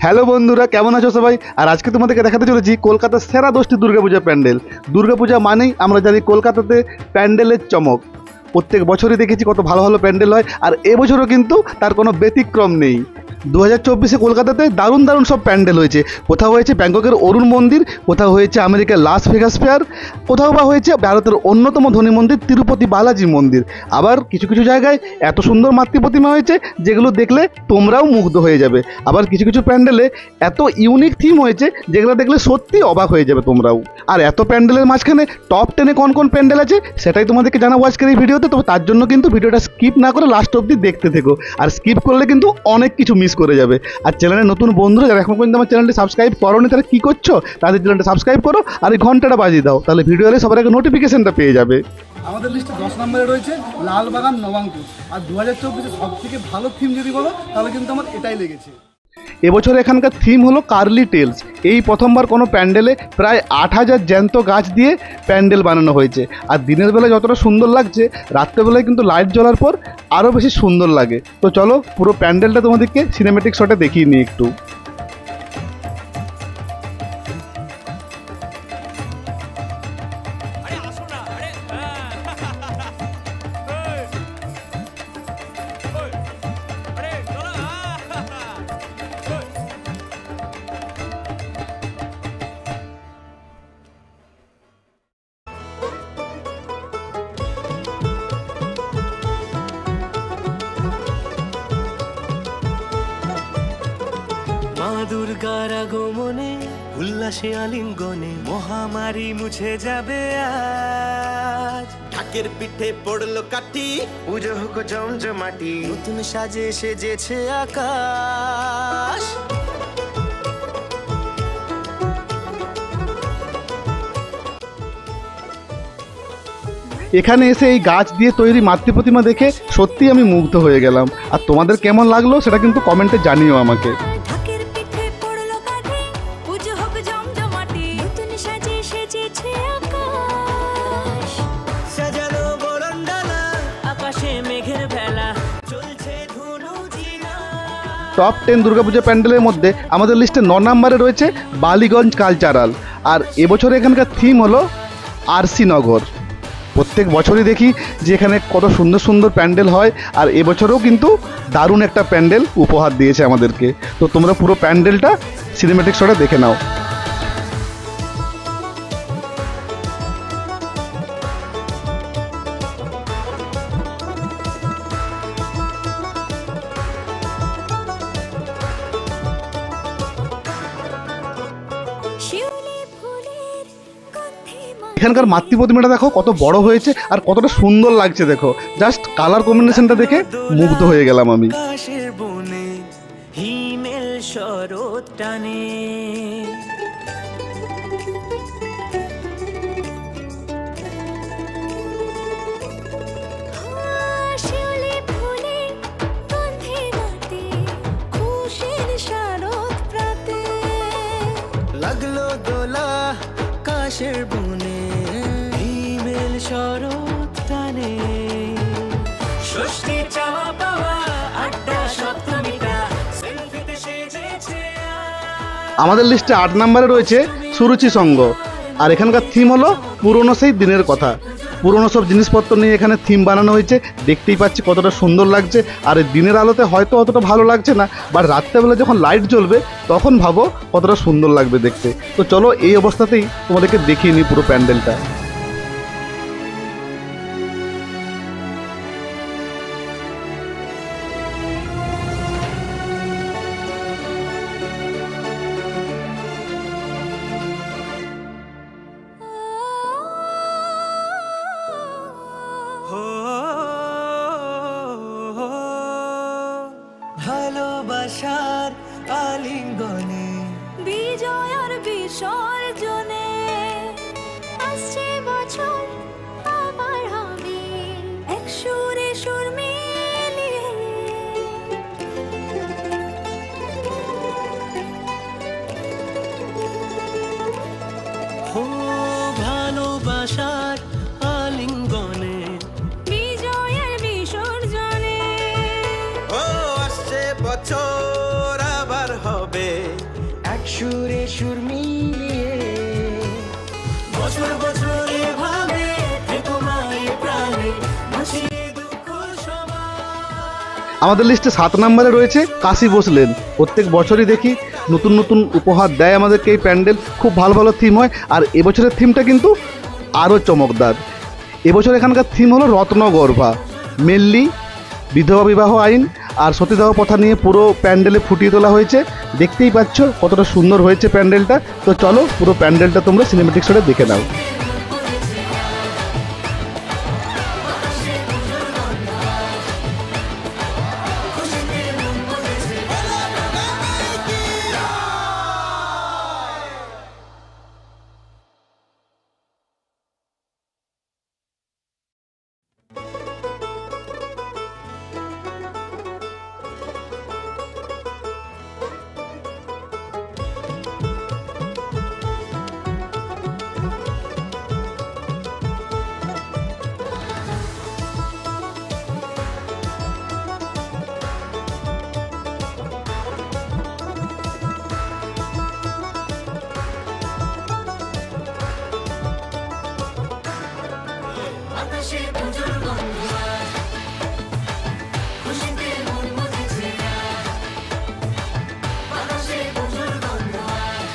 Hello বন্ধুরা, কেমন আছো সবাই? আর আজকে তোমাদেরকে দেখাতে চলেছি কলকাতার সেরা 10টি দুর্গাপূজা প্যান্ডেল। দুর্গাপূজা মানেই আমরা জানি কলকাতাতে প্যান্ডেলের চমক। প্রত্যেক বছরই দেখেছি কত ভালো ভালো প্যান্ডেল হয়, আর এবছরও কিন্তু তার কোনো ব্যতিক্রম নেই। 2024-এ কলকাতাতে দারুণ দারুণ সব প্যান্ডেল হয়েছে। কোথাও হয়েছে ব্যাংককের অরুণ মন্দির, কোথাও হয়েছে আমেরিকার লাস ভেগাস ফেয়ার, কোথাও বা হয়েছে ভারতের অন্যতম ধনী মন্দির তিরুপতি বালাজি মন্দির। আবার কিছু কিছু জায়গায় এত সুন্দর মাতৃ প্রতিমা হয়েছে যেগুলো দেখলে তোমরাও মুগ্ধ হয়ে যাবে। আবার কিছু কিছু প্যান্ডেলে এত ইউনিক থিম হয়েছে যেগুলো দেখলে সত্যি অবাক হয়ে যাবে তোমরাও। আর এত প্যান্ডেলের মাঝখানে টপ 10-এ কোন কোন প্যান্ডেল আছে সেটাই তোমাদেরকে জানাবো আজকের এই ভিডিওতে। তবে তার জন্য কিন্তু ভিডিওটা স্কিপ না করে লাস্ট অবধি দেখতে থেকো, আর স্কিপ করলে কিন্তু অনেক কিছু মিস করে যাবে। আর চ্যানেলে নতুন বন্ধুরা যারা এখন পর্যন্ত আমার চ্যানেলটি সাবস্ক্রাইব করোনি তারা কি করছো, তাদের চ্যানেলটা সাবস্ক্রাইব করো আর এই ঘন্টাটা বাজিয়ে দাও, তাহলে ভিডিও এলে সবার আগে নোটিফিকেশনটা পেয়ে যাবে। আমাদের লিস্টে 10 নম্বরে রয়েছে লালবাগান নবাঙ্কুর। আর 2024-এ সব থেকে ভালো থিম যদি বলো তাহলে কিন্তু আমার এটাই লেগেছে। এবছর এখানকার থিম হলো কার্লি টেলস। এই প্রথমবার কোনো প্যান্ডেলে প্রায় 8000 জ্যান্ত গাছ দিয়ে প্যান্ডেল বানানো হয়েছে। আর দিনের বেলায় যতটা সুন্দর লাগছে, রাত্রেবেলায় কিন্তু লাইট জ্বলার পর আরও বেশি সুন্দর লাগে। তো চলো পুরো প্যান্ডেলটা তোমাদেরকে সিনেমেটিক শটে দেখিয়ে নিই একটু। মা দুর্গার আগমনে উল্লাসে আলিঙ্গনে মহামারী মুছে যাবে আজ। ঢাকের পিঠে পড়লো কাঠি, পুজো হোক জমজমাটি, নতুন সাজে সেজেছে আকাশ। এখানে এসে এই গাছ দিয়ে তৈরি মাতৃ প্রতিমা দেখে সত্যি আমি মুগ্ধ হয়ে গেলাম। আর তোমাদের কেমন লাগলো সেটা কিন্তু কমেন্টে জানিও আমাকে। টপ 10 দুর্গাপূজা প্যান্ডেলের মধ্যে আমাদের লিস্টে 9 নম্বরে রয়েছে বালিগঞ্জ কালচারাল। আর এবছর এখানকার থিম হলো আরসি নগর। প্রত্যেক বছরই দেখি যে এখানে কত সুন্দর সুন্দর প্যান্ডেল হয়, আর এবছরেও কিন্তু দারুণ একটা প্যান্ডেল উপহার দিয়েছে আমাদেরকে। তো তোমরা পুরো প্যান্ডেলটা সিনেমেটিক শটে দেখে নাও। এখানকার মাতৃ প্রতিমাটা দেখো কত বড় হয়েছে আর কতটা সুন্দর লাগছে। দেখো জাস্ট কালার কম্বিনেশনটা দেখে মুগ্ধ হয়ে গেলাম আমি। আকাশের বনে হিমেল শরৎ টানে, লাগলো দোলা আকাশের বনে হিমেল শরৎ টানে। ষষ্ঠী চাওয়া পাওয়া আড্ডা সপ্তমীটা সেলফিতে সেজেছে। আমাদের লিস্টে 8 নম্বরে রয়েছে সুরুচি সঙ্গ। আর এখানকার থিম হলো পুরনো সেই দিনের কথা। পুরনো সব জিনিসপত্র নিয়ে এখানে থিম বানানো হয়েছে। দেখতেই পাচ্ছি কতটা সুন্দর লাগছে। আর এই দিনের আলোতে হয়তো অতটা ভালো লাগছে না, বাট রাত্রেবেলা যখন লাইট জ্বলবে তখন ভাবো কতটা সুন্দর লাগবে দেখতে। তো চলো এই অবস্থাতেই তোমাদেরকে দেখিয়ে নিই পুরো প্যান্ডেলটা। ভালোবাসার আলিঙ্গনে বিজয় আর বিসর্জনে আসছে বছর আবার হবে এক সুরে সুর মিলিয়ে। ভালোবাসার আলিঙ্গনে বিজয়ের বিসর্জনে বছর আবার হবে সুরে সুর মিলিয়ে বছর বছর এভাবে থেকো মায়ের প্রাণে মুছিয়ে দুঃখ সবার। আমাদের লিস্টে 7 নম্বরে রয়েছে কাশী বসলেন। প্রত্যেক বছরই দেখি নতুন নতুন উপহার দেয় আমাদেরকে এই প্যান্ডেল, খুব ভালো ভালো থিম হয়। আর এবছরের থিমটা কিন্তু আরও চমকদার। এবছর এখানকার থিম হলো রত্নগর্ভা। মেনলি বিধবা বিবাহ আইন আর সতীদাহ প্রথা নিয়ে পুরো প্যান্ডেলে ফুটিয়ে তোলা হয়েছে। দেখতেই পাচ্ছ কতটা সুন্দর হয়েছে প্যান্ডেলটা। তো চলো পুরো প্যান্ডেলটা তোমরা সিনেমেটিক শটে দেখে নাও। আকাশে পুজোর গন্ধ আজ, খুশিতে মন মজেছে আজ। আকাশে পুজোর গন্ধ আজ,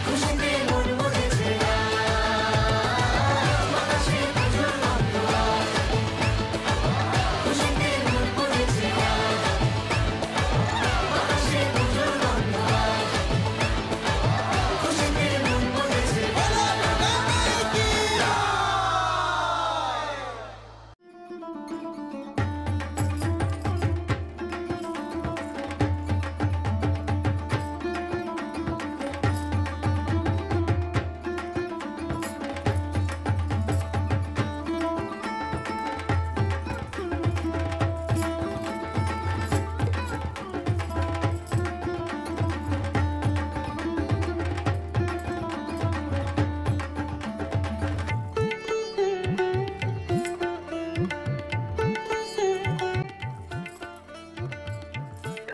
খুশিতে মন মজেছে আজ। আকাশে পুজোর গন্ধ আজ, খুশিতে মন মজেছে আজ। আকাশে পুজোর গন্ধ আজ, খুশিতে মন মজেছে আজ।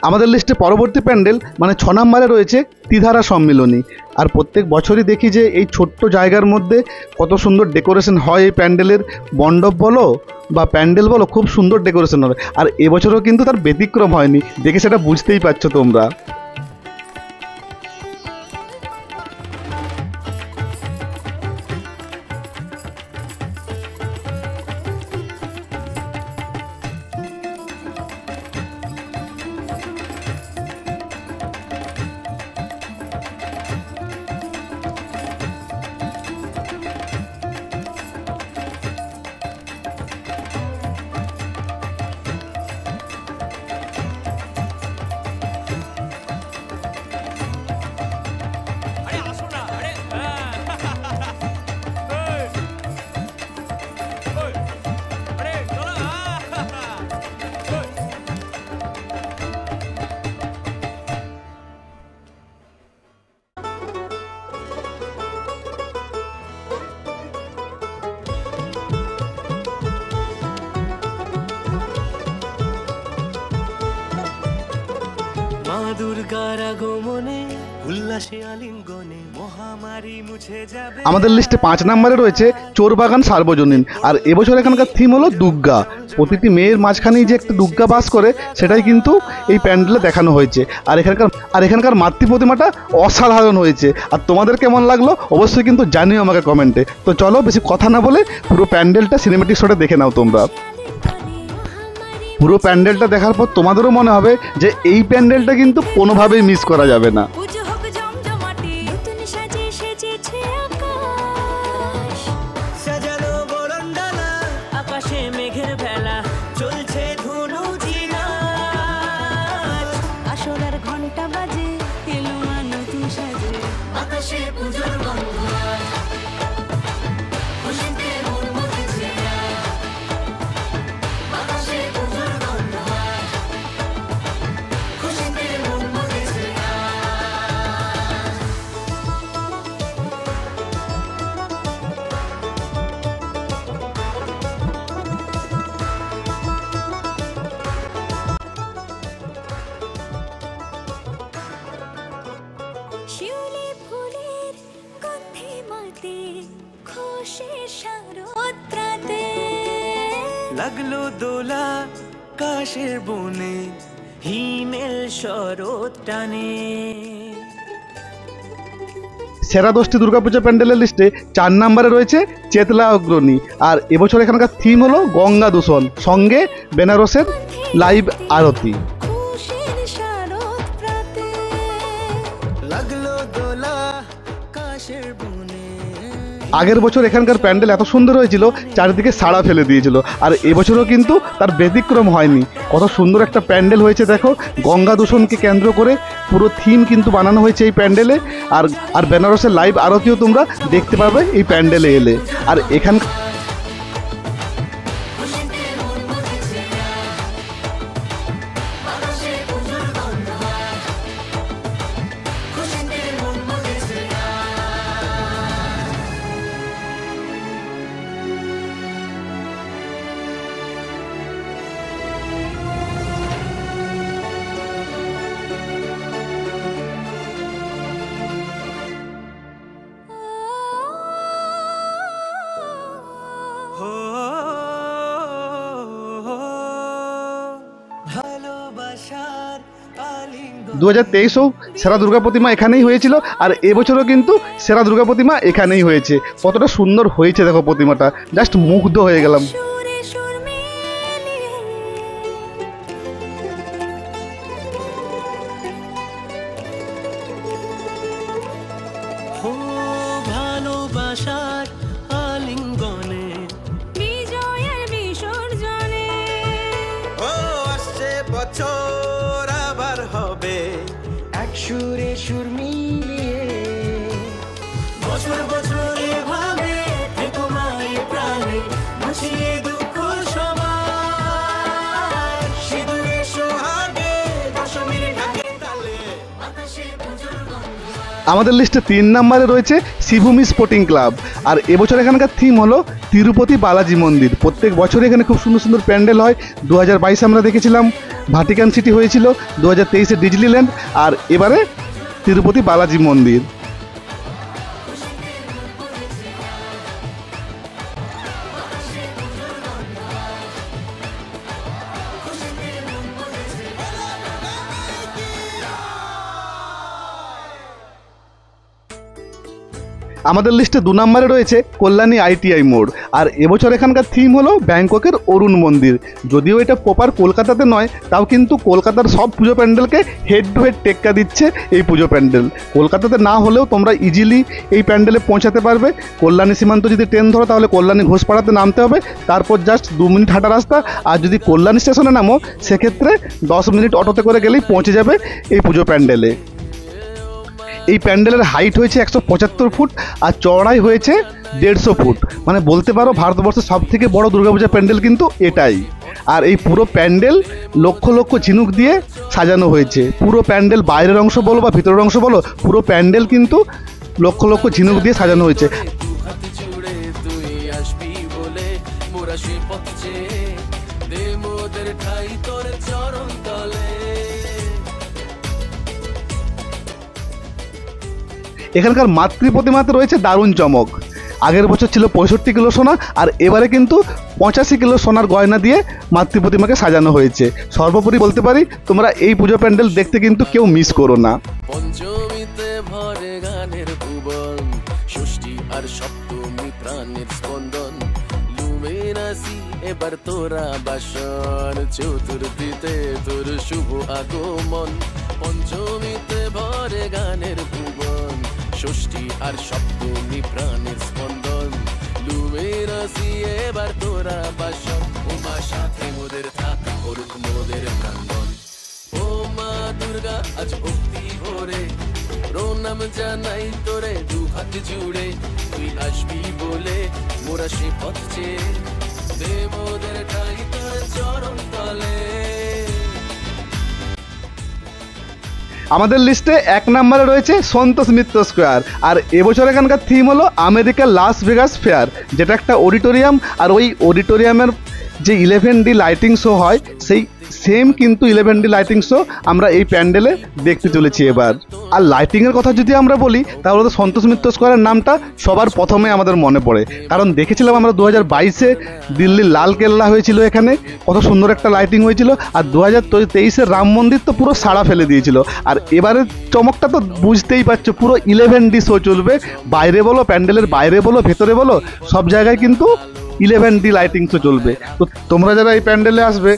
আমাদের লিস্টে পরবর্তী প্যান্ডেল মানে 6 নম্বরে রয়েছে ত্রিধারা সম্মিলনী। আর প্রত্যেক বছরই দেখি যে এই ছোট্ট জায়গার মধ্যে কত সুন্দর ডেকোরেশন হয়। এই প্যান্ডেলের মণ্ডপ বলো বা প্যান্ডেল বলো, খুব সুন্দর ডেকোরেশন হয়। আর এবছরও কিন্তু তার ব্যতিক্রম হয়নি, দেখে সেটা বুঝতেই পারছো তোমরা। মা দুর্গার আগমনে উল্লাসে আলিঙ্গনে মহামারী মুছে যাবে। আমাদের লিস্টে 5 নম্বরে রয়েছে চোরবাগান সার্বজনীন। আর এবছর এখানকার থিম হলো দুর্গা। প্রতিটি মেয়ের মাঝখানেই যে একটা দুর্গা বাস করে সেটাই কিন্তু এই প্যান্ডেলে দেখানো হয়েছে। আর এখানকার মাতৃ প্রতিমাটা অসাধারণ হয়েছে। আর তোমাদের কেমন লাগলো অবশ্যই কিন্তু জানিও আমাকে কমেন্টে। তো চলো বেশি কথা না বলে পুরো প্যান্ডেলটা সিনেমেটিক শটে দেখে নাও তোমরা। পুরো প্যান্ডেলটা দেখার পর তোমাদেরও মনে হবে যে এই প্যান্ডেলটা কিন্তু কোনোভাবেই মিস করা যাবে না। পুজো হোক জমজমাটি, নতুন সাজে সেজেছে আকাশ। সাজানো বরণডালা, আকাশে মেঘের ভেলা, চলছে ধুনুচি নাচ। আসরার ঘন্টা বাজে, এলো মা নতুন সাজে। আকাশে পুজোর গন্ধ আজ, খুশিতে মন মজেছে আজ। আকাশে পুজোর গন্ধ আজ, খুশিতে মন মজেছে আজ। লাগলো দোলা কাশের বনে হিমেল শরৎ টানে। সেরা 10টি দুর্গাপূজা প্যান্ডেলের লিস্টে 4 নম্বরে রয়েছে চেতলা অগ্রণী। আর এবছর এখানকার থিম হলো গঙ্গা দূষণ, সঙ্গে বেনারসের লাইভ আরতি। খুশির শারদ প্রাতে লাগলো দোলা কাশের বনে। আগের বছর এখানকার প্যান্ডেল এত সুন্দর হয়েছিল, চারিদিকে সাড়া ফেলে দিয়েছিল। আর এবছরও কিন্তু তার ব্যতিক্রম হয়নি। কত সুন্দর একটা প্যান্ডেল হয়েছে দেখো, গঙ্গা দূষণকে কেন্দ্র করে পুরো থিম কিন্তু বানানো হয়েছে এই প্যান্ডেলে। আর বেনারসের লাইভ আরতিও তোমরা দেখতে পাবে এই প্যান্ডেলে এলে। আর এখান হো ভালোবাসার আলিঙ্গন। 2023ও সেরা দুর্গা প্রতিমা এখানেই হয়েছিল। আর এবছরও কিন্তু সেরা দুর্গা প্রতিমা এখানেই হয়েছে। কতটা সুন্দর হয়েছে দেখো প্রতিমাটা, জাস্ট মুগ্ধ হয়ে গেলাম। সুরে সুর মিলিয়ে হো ভালোবাসার আলিঙ্গনে। বিজয়ের বিসর্জনে ও আসছে বছর আবার হবে এক সুরে সুর মিলিয়ে। বছর বছর এভাবে থেকো মায়ের প্রাণে, মুছিয়ে দুঃখ সবার সিঁদুরে সোহাগে দশমীর ঢাকে তালে আকাশে পুজোর গন্ধ। আমাদের লিস্টে 3 নম্বরে রয়েছে শ্রীভূমি স্পোর্টিং ক্লাব। আর এবছর এখানকার থিম হলো তিরুপতি বালাজি মন্দির। প্রত্যেক বছর এখানে খুব সুন্দর সুন্দর প্যান্ডেল হয়। 2022 আমরা দেখেছিলাম ভাটিকান সিটি হয়েছিল, 2023-এ ডিজনিল্যান্ড, আর এবারে তিরুপতি বালাজি মন্দির। আমাদের লিস্টে 2 নম্বরে রয়েছে কল্যাণী আইটিআই মোড়। আর এবছর এখানকার থিম হলো ব্যাংককের অরুণ মন্দির। যদিও এটা প্রপার কলকাতাতে নয়, তাও কিন্তু কলকাতার সব পুজো প্যান্ডেলকে হেড টু হেড টেক্কা দিচ্ছে এই পুজো প্যান্ডেল। কলকাতাতে না হলেও তোমরা ইজিলি এই প্যান্ডেলে পৌঁছাতে পারবে। কল্যাণী সীমান্ত যদি ট্রেন ধরো তাহলে কল্যাণী ঘোষপাড়াতে নামতে হবে, তারপর জাস্ট 2 মিনিট হাঁটা রাস্তা। আর যদি কল্যাণী স্টেশনে নামো সেক্ষেত্রে 10 মিনিট অটোতে করে গেলেই পৌঁছে যাবে এই পুজো প্যান্ডেলে। এই প্যান্ডেলের হাইট হয়েছে 175 ফুট আর চওড়াই হয়েছে 150 ফুট। মানে বলতে পারো ভারতবর্ষের সব থেকে বড় দুর্গাপূজা প্যান্ডেল কিন্তু এটাই। আর এই পুরো প্যান্ডেল লক্ষ লক্ষ ঝিনুক দিয়ে সাজানো হয়েছে। পুরো প্যান্ডেল বাইরের অংশ বলো বা ভিতরের অংশ বলো, পুরো প্যান্ডেল কিন্তু লক্ষ লক্ষ ঝিনুক দিয়ে সাজানো হয়েছে। হাত জুড়ে তুই আসবি বলে মোরা সে পথ চেয়ে দে মোদের ঠাই তোর চরণ তলে। এখানকার মাতৃ প্রতিমাতে রয়েছে দারুণ চমক। আগের বছর ছিল 65 কিলো সোনা, আর এবারে কিন্তু 85 কিলো সোনার গয়না দিয়ে মাতৃ প্রতিমাকে সাজানো হয়েছে। সর্বোপরি বলতে পারি তোমরা এই পুজো প্যান্ডেল দেখতে কিন্তু কেউ মিস করো না। পঞ্চমীতে ভরে গানের ভুবন, ষষ্ঠী আর সপ্তমী প্রাণের স্পন্দন। লুমেনাসি এবার তোরা বাসন, চতুর্থীতে তোর শুভ আগমন। পঞ্চমীতে ভরে গানের ভুবন, ষষ্ঠী আর সপ্তমী প্রাণের স্পন্দন। লুমেনাসি এবার তোরা বাসন, উমা সাথে মোদের থাক করুক মোদের প্রাঙ্গণ। ও মা দুর্গা আজ ভক্তি ভরে প্রণাম জানাই তোরে, 2 হাত জুড়ে তুই আসবি বলে মোরা সে পথ চেয়ে দে মোদের ঠাই তোর চরণ তলে। আমাদের লিস্টে 1 নম্বরে রয়েছে সন্তোষ মিত্র স্কোয়ার। আর এবছর এখানকার থিম হলো আমেরিকার লাস ভেগাস ফেয়ার, যেটা একটা অডিটোরিয়াম। আর ওই অডিটোরিয়ামের যে 11D লাইটিং শো হয় সেম কিন্তু 11D লাইটিং শো আমরা এই প্যান্ডেলে দেখতে চলেছি এবার। আর লাইটিংয়ের কথা যদি আমরা বলি তাহলে তো সন্তোষ মিত্র স্কোয়ারের নামটা সবার প্রথমে আমাদের মনে পড়ে, কারণ দেখেছিলাম আমরা 2022-এ দিল্লির লাল কেল্লা হয়েছিল, এখানে কত সুন্দর একটা লাইটিং হয়েছিল। আর 2023-এর রাম মন্দির তো পুরো সাড়া ফেলে দিয়েছিল। আর এবারের চমকটা তো বুঝতেই পারছো, পুরো 11D শো চলবে, বাইরে বলো, প্যান্ডেলের বাইরে বলো, ভেতরে বলো, সব জায়গায় কিন্তু 11D লাইটিং শো চলবে। তো তোমরা যারা এই প্যান্ডেলে আসবে,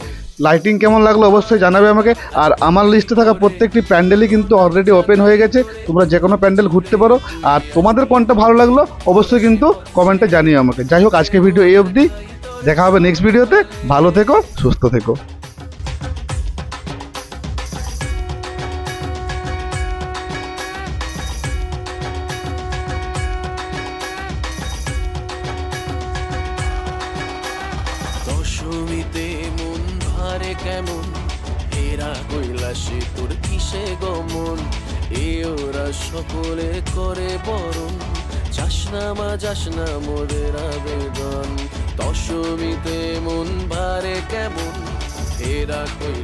লাইটিং কেমন লাগলো অবশ্যই জানাবে আমাকে। আর আমার লিস্টে থাকা প্রত্যেকটি প্যান্ডেলই কিন্তু অলরেডি ওপেন হয়ে গেছে, তোমরা যে কোনো প্যান্ডেল ঘুরতে পারো। আর তোমাদের কোনটা ভালো লাগলো অবশ্যই কিন্তু কমেন্টে জানিও আমাকে। যাই হোক, আজকে ভিডিও এই অবধি, দেখা হবে নেক্সট ভিডিওতে। ভালো থেকো, সুস্থ থেকো। দশমীতে মন ভারে কেমন, এরা কৈলাসে তোর কিসে গমন, এ ওরা সকলে করে বরণ, যাস না মা যাস না মোদের আবেদন। দশমীতে মন ভারে কেমন, এরা কৈলাসে